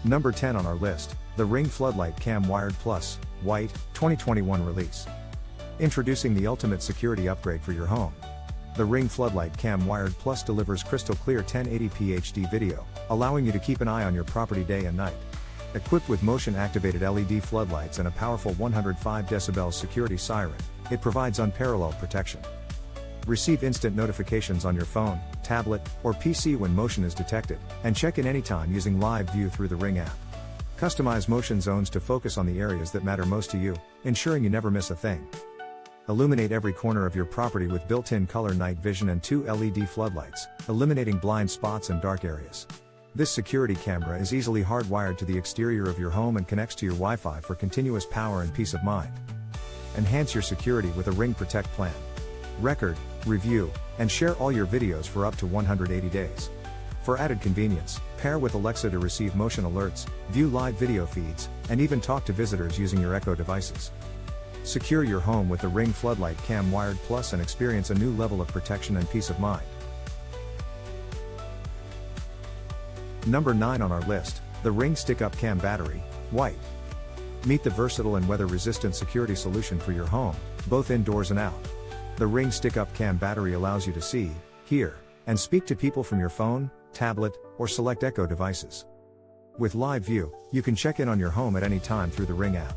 Number 10 on our list, the Ring Floodlight Cam Wired Plus, White, 2021 release. Introducing the ultimate security upgrade for your home. The Ring Floodlight Cam Wired Plus delivers crystal clear 1080p HD video, allowing you to keep an eye on your property day and night. Equipped with motion-activated LED floodlights and a powerful 105 decibel security siren, it provides unparalleled protection. Receive instant notifications on your phone, tablet, or PC when motion is detected, and check in anytime using Live View through the Ring app. Customize motion zones to focus on the areas that matter most to you, ensuring you never miss a thing. Illuminate every corner of your property with built-in color night vision and 2 LED floodlights, eliminating blind spots and dark areas. This security camera is easily hardwired to the exterior of your home and connects to your Wi-Fi for continuous power and peace of mind. Enhance your security with a Ring Protect plan. Record, review, and share all your videos for up to 180 days. For added convenience, pair with Alexa to receive motion alerts, view live video feeds, and even talk to visitors using your Echo devices. Secure your home with the Ring Floodlight Cam Wired Plus and experience a new level of protection and peace of mind. Number 9 on our list, the Ring Stick-Up Cam Battery, White. Meet the versatile and weather-resistant security solution for your home, both indoors and out. The Ring Stick-Up Cam Battery allows you to see, hear, and speak to people from your phone, tablet, or select Echo devices. With Live View, you can check in on your home at any time through the Ring app.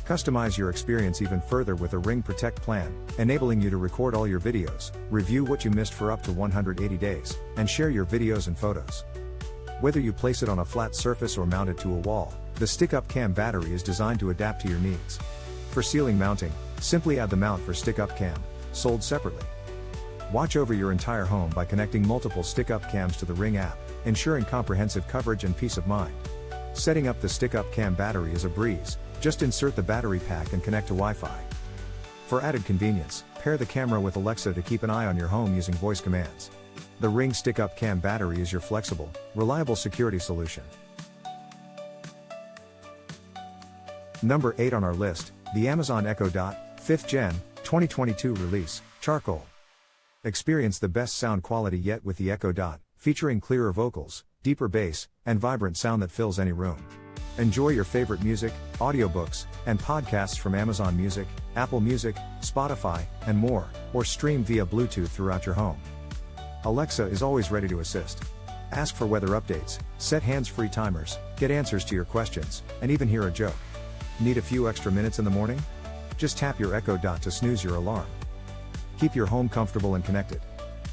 Customize your experience even further with a Ring Protect plan, enabling you to record all your videos, review what you missed for up to 180 days, and share your videos and photos. Whether you place it on a flat surface or mount it to a wall, the Stick-Up Cam battery is designed to adapt to your needs. For ceiling mounting, simply add the mount for Stick-Up Cam, sold separately. Watch over your entire home by connecting multiple Stick-Up Cams to the Ring app, ensuring comprehensive coverage and peace of mind. Setting up the Stick-Up Cam battery is a breeze, just insert the battery pack and connect to Wi-Fi. For added convenience, pair the camera with Alexa to keep an eye on your home using voice commands. The Ring Stick-Up Cam battery is your flexible, reliable security solution. Number 8 on our list, the Amazon Echo Dot, 5th Gen, 2022 release, Charcoal. Experience the best sound quality yet with the Echo Dot, featuring clearer vocals, deeper bass, and vibrant sound that fills any room. Enjoy your favorite music, audiobooks, and podcasts from Amazon Music, Apple Music, Spotify, and more, or stream via Bluetooth throughout your home. Alexa is always ready to assist. Ask for weather updates, set hands-free timers, get answers to your questions, and even hear a joke. Need a few extra minutes in the morning? Just tap your Echo Dot to snooze your alarm. Keep your home comfortable and connected.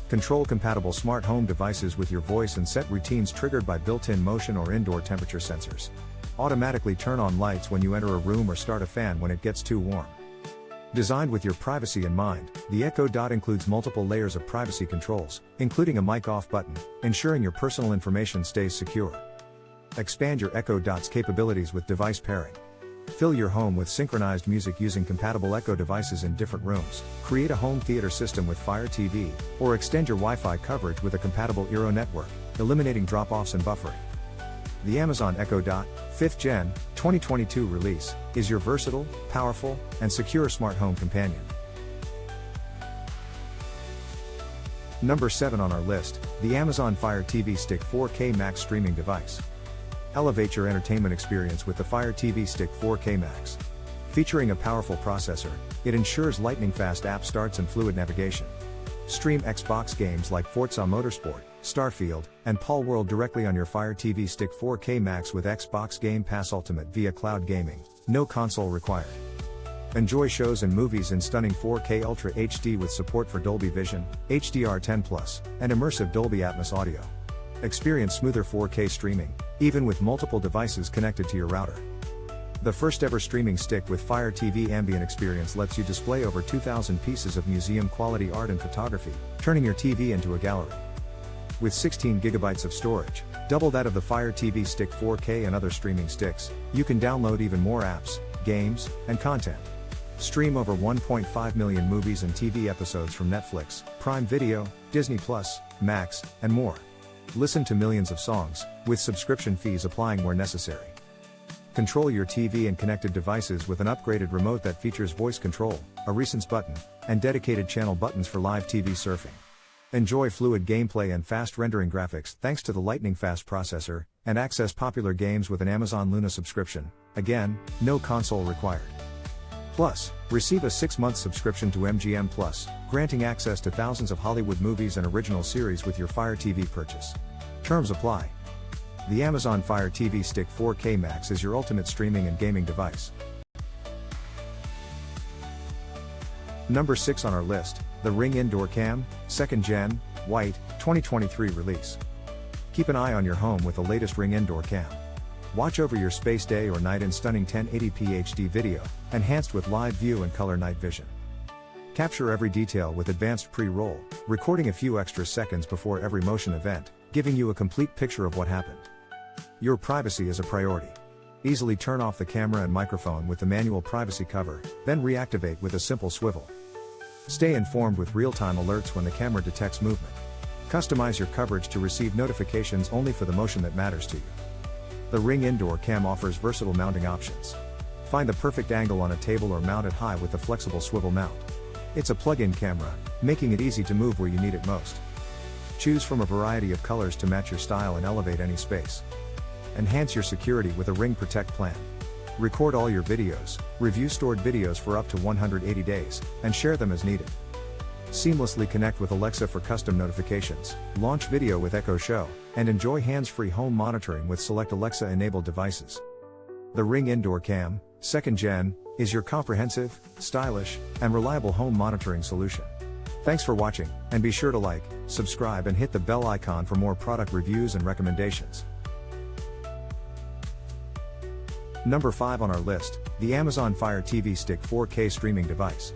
Control compatible smart home devices with your voice and set routines triggered by built-in motion or indoor temperature sensors. Automatically turn on lights when you enter a room or start a fan when it gets too warm. Designed with your privacy in mind, the Echo Dot includes multiple layers of privacy controls, including a mic off button, ensuring your personal information stays secure. Expand your Echo Dot's capabilities with device pairing. Fill your home with synchronized music using compatible Echo devices in different rooms, create a home theater system with Fire TV, or extend your Wi-Fi coverage with a compatible Eero network, eliminating drop-offs and buffering. The Amazon Echo Dot, 5th Gen, 2022 release, is your versatile, powerful, and secure smart home companion. Number 7 on our list, the Amazon Fire TV Stick 4K Max streaming device. Elevate your entertainment experience with the Fire TV Stick 4K Max. Featuring a powerful processor, it ensures lightning-fast app starts and fluid navigation. Stream Xbox games like Forza Motorsport, Starfield, and Pal World directly on your Fire TV Stick 4K Max with Xbox Game Pass Ultimate via cloud gaming, no console required. Enjoy shows and movies in stunning 4K Ultra HD with support for Dolby Vision, HDR10+, and immersive Dolby Atmos audio. Experience smoother 4K streaming, even with multiple devices connected to your router. The first ever streaming stick with Fire TV Ambient Experience lets you display over 2,000 pieces of museum-quality art and photography, turning your TV into a gallery. With 16 GB of storage, double that of the Fire TV Stick 4K and other streaming sticks, you can download even more apps, games, and content. Stream over 1.5 million movies and TV episodes from Netflix, Prime Video, Disney+, Max, and more. Listen to millions of songs, with subscription fees applying where necessary. Control your TV and connected devices with an upgraded remote that features voice control, a recense button, and dedicated channel buttons for live TV surfing. Enjoy fluid gameplay and fast rendering graphics thanks to the lightning-fast processor, and access popular games with an Amazon Luna subscription. Again, no console required. Plus, receive a 6-month subscription to MGM Plus, granting access to thousands of Hollywood movies and original series with your Fire TV purchase. Terms apply. The Amazon Fire TV Stick 4K Max is your ultimate streaming and gaming device. Number 6 on our list, the Ring Indoor Cam, 2nd Gen, White, 2023 release. Keep an eye on your home with the latest Ring Indoor Cam. Watch over your space day or night in stunning 1080p HD video, enhanced with live view and color night vision. Capture every detail with advanced pre-roll, recording a few extra seconds before every motion event, giving you a complete picture of what happened. Your privacy is a priority. Easily turn off the camera and microphone with the manual privacy cover, then reactivate with a simple swivel. Stay informed with real-time alerts when the camera detects movement. Customize your coverage to receive notifications only for the motion that matters to you. The Ring Indoor Cam offers versatile mounting options. Find the perfect angle on a table or mount it high with the flexible swivel mount. It's a plug-in camera, making it easy to move where you need it most. Choose from a variety of colors to match your style and elevate any space. Enhance your security with a Ring Protect plan. Record all your videos, review stored videos for up to 180 days, and share them as needed. Seamlessly connect with Alexa for custom notifications, launch video with Echo Show, and enjoy hands-free home monitoring with select Alexa-enabled devices. The Ring Indoor Cam, 2nd Gen, is your comprehensive, stylish, and reliable home monitoring solution. Thanks for watching, and be sure to like, subscribe and hit the bell icon for more product reviews and recommendations. Number 5 on our list, the Amazon Fire TV Stick 4K streaming device.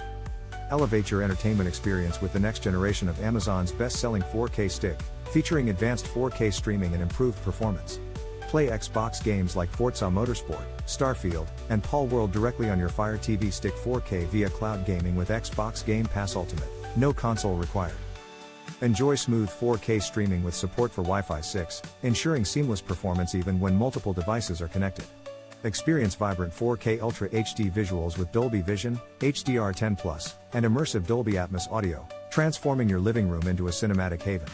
Elevate your entertainment experience with the next generation of Amazon's best-selling 4K stick, featuring advanced 4K streaming and improved performance. Play Xbox games like Forza Motorsport, Starfield, and Pal World directly on your Fire TV Stick 4K via cloud gaming with Xbox Game Pass Ultimate. No console required. Enjoy smooth 4K streaming with support for Wi-Fi 6, ensuring seamless performance even when multiple devices are connected. Experience vibrant 4K Ultra HD visuals with Dolby Vision, HDR10+, and immersive Dolby Atmos audio, transforming your living room into a cinematic haven.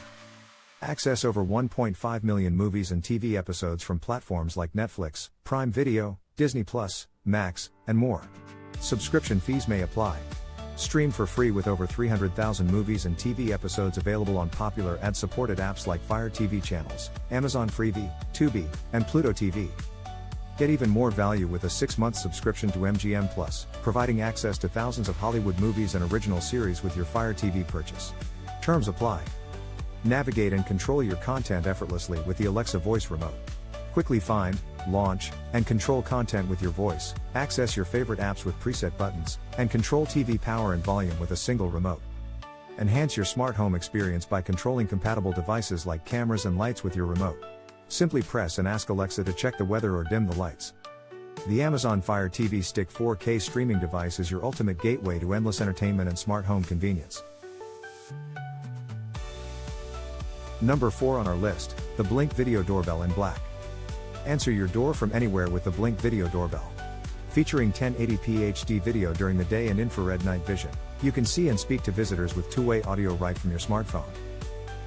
Access over 1.5 million movies and TV episodes from platforms like Netflix, Prime Video, Disney+, Max, and more. Subscription fees may apply. Stream for free with over 300,000 movies and TV episodes available on popular ad-supported apps like Fire TV channels, Amazon Freevee, Tubi, and Pluto TV. Get even more value with a 6-month subscription to MGM Plus, providing access to thousands of Hollywood movies and original series with your Fire TV purchase. Terms apply. Navigate and control your content effortlessly with the Alexa voice remote. Quickly find, launch, and control content with your voice, access your favorite apps with preset buttons, and control TV power and volume with a single remote. Enhance your smart home experience by controlling compatible devices like cameras and lights with your remote. Simply press and ask Alexa to check the weather or dim the lights. The Amazon Fire TV Stick 4K streaming device is your ultimate gateway to endless entertainment and smart home convenience. Number 4 on our list, the Blink Video Doorbell in black. Answer your door from anywhere with the Blink Video Doorbell. Featuring 1080p HD video during the day and infrared night vision, you can see and speak to visitors with two-way audio right from your smartphone.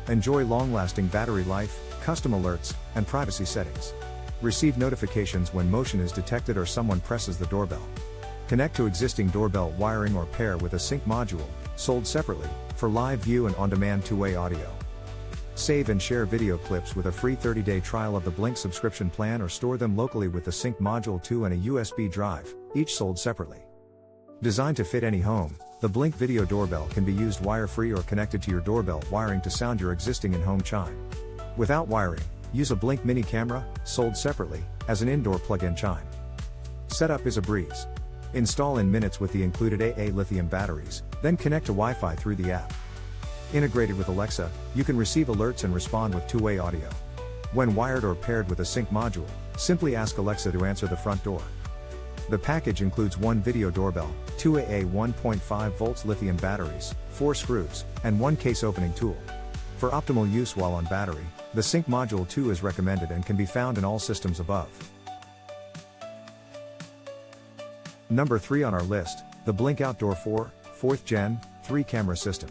Enjoy long-lasting battery life, custom alerts, and privacy settings. Receive notifications when motion is detected or someone presses the doorbell. Connect to existing doorbell wiring or pair with a sync module, sold separately, for live view and on-demand two-way audio. Save and share video clips with a free 30-day trial of the Blink subscription plan or store them locally with the Sync Module 2 and a USB drive, each sold separately. Designed to fit any home, the Blink Video Doorbell can be used wire-free or connected to your doorbell wiring to sound your existing in-home chime. Without wiring, use a Blink Mini camera, sold separately, as an indoor plug-in chime. Setup is a breeze. Install in minutes with the included AA lithium batteries, then connect to Wi-Fi through the app. Integrated with Alexa, you can receive alerts and respond with two-way audio. When wired or paired with a sync module, simply ask Alexa to answer the front door. The package includes one video doorbell, two AA 1.5 volts lithium batteries, 4 screws, and one case opening tool. For optimal use while on battery, the Sync Module 2 is recommended and can be found in all systems above. Number 3 on our list, the Blink Outdoor 4, 4th Gen, 3 camera system.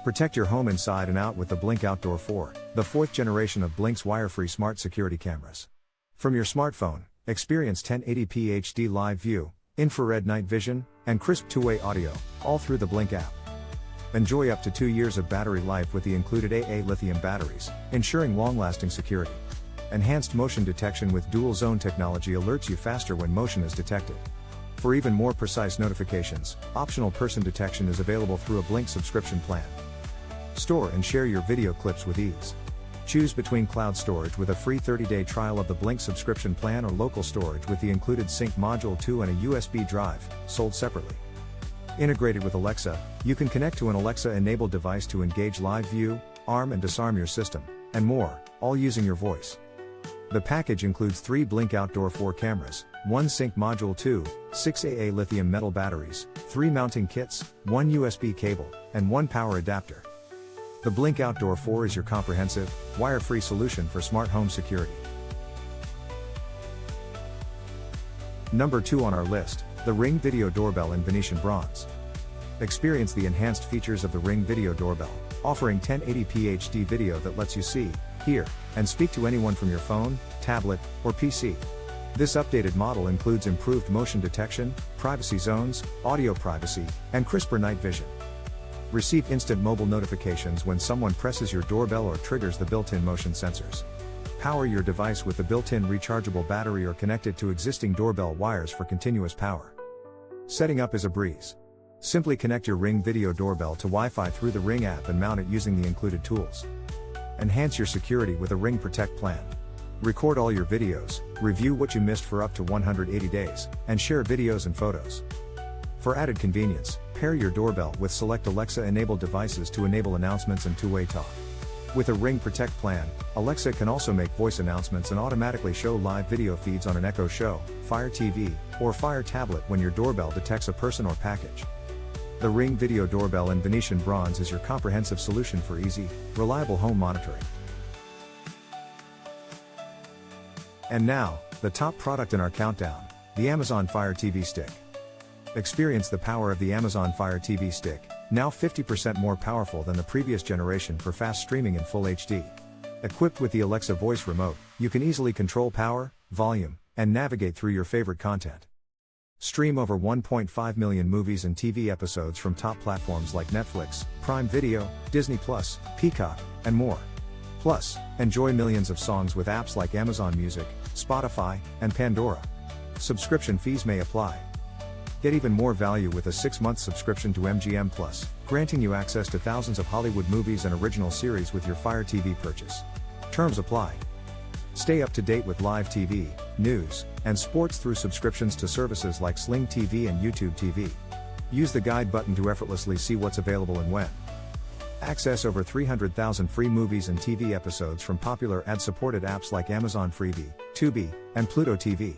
Protect your home inside and out with the Blink Outdoor 4, the fourth generation of Blink's wire-free smart security cameras. From your smartphone, experience 1080p HD live view, infrared night vision, and crisp two-way audio, all through the Blink app. Enjoy up to 2 years of battery life with the included AA lithium batteries, ensuring long-lasting security. Enhanced motion detection with dual-zone technology alerts you faster when motion is detected. For even more precise notifications, optional person detection is available through a Blink subscription plan. Store and share your video clips with ease. Choose between cloud storage with a free 30-day trial of the Blink subscription plan or local storage with the included Sync Module 2 and a USB drive, sold separately. Integrated with Alexa, you can connect to an Alexa-enabled device to engage live view, arm and disarm your system, and more, all using your voice. The package includes 3 Blink Outdoor 4 cameras, 1 Sync Module 2, 6 AA lithium metal batteries, 3 mounting kits, 1 USB cable, and 1 power adapter. The Blink Outdoor 4 is your comprehensive, wire-free solution for smart home security. Number 2 on our list, the Ring Video Doorbell in Venetian Bronze. Experience the enhanced features of the Ring Video Doorbell, offering 1080p HD video that lets you see, hear, and speak to anyone from your phone, tablet, or PC. This updated model includes improved motion detection, privacy zones, audio privacy, and crisper night vision. Receive instant mobile notifications when someone presses your doorbell or triggers the built-in motion sensors. Power your device with the built-in rechargeable battery or connect it to existing doorbell wires for continuous power. Setting up is a breeze. Simply connect your Ring Video Doorbell to Wi-Fi through the Ring app and mount it using the included tools. Enhance your security with a Ring Protect plan. Record all your videos, review what you missed for up to 180 days, and share videos and photos. For added convenience, pair your doorbell with select Alexa-enabled devices to enable announcements and two-way talk. With a Ring Protect plan, Alexa can also make voice announcements and automatically show live video feeds on an Echo Show, Fire TV, or Fire tablet when your doorbell detects a person or package. The Ring Video Doorbell in Venetian Bronze is your comprehensive solution for easy, reliable home monitoring. And now, the top product in our countdown, the Amazon Fire TV Stick. Experience the power of the Amazon Fire TV Stick, now 50% more powerful than the previous generation for fast streaming in Full HD. Equipped with the Alexa voice remote, you can easily control power, volume, and navigate through your favorite content. Stream over 1.5 million movies and TV episodes from top platforms like Netflix, Prime Video, Disney+, Peacock, and more. Plus, enjoy millions of songs with apps like Amazon Music, Spotify, and Pandora. Subscription fees may apply. Get even more value with a 6-month subscription to MGM Plus, granting you access to thousands of Hollywood movies and original series with your Fire TV purchase. Terms apply. Stay up to date with live TV, news, and sports through subscriptions to services like Sling TV and YouTube TV. Use the guide button to effortlessly see what's available and when. Access over 300,000 free movies and TV episodes from popular ad-supported apps like Amazon Freevee, Tubi, and Pluto TV.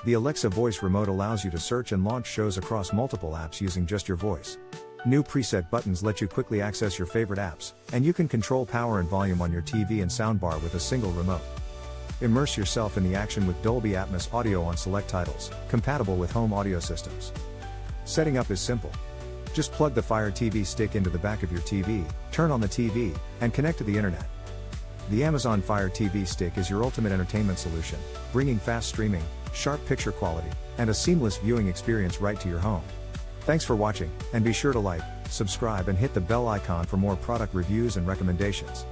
The Alexa voice remote allows you to search and launch shows across multiple apps using just your voice. New preset buttons let you quickly access your favorite apps, and you can control power and volume on your TV and soundbar with a single remote. Immerse yourself in the action with Dolby Atmos audio on select titles, compatible with home audio systems. Setting up is simple. Just plug the Fire TV Stick into the back of your TV, turn on the TV, and connect to the internet. The Amazon Fire TV Stick is your ultimate entertainment solution, bringing fast streaming, sharp picture quality, and a seamless viewing experience right to your home. Thanks for watching, and be sure to like, subscribe and hit the bell icon for more product reviews and recommendations.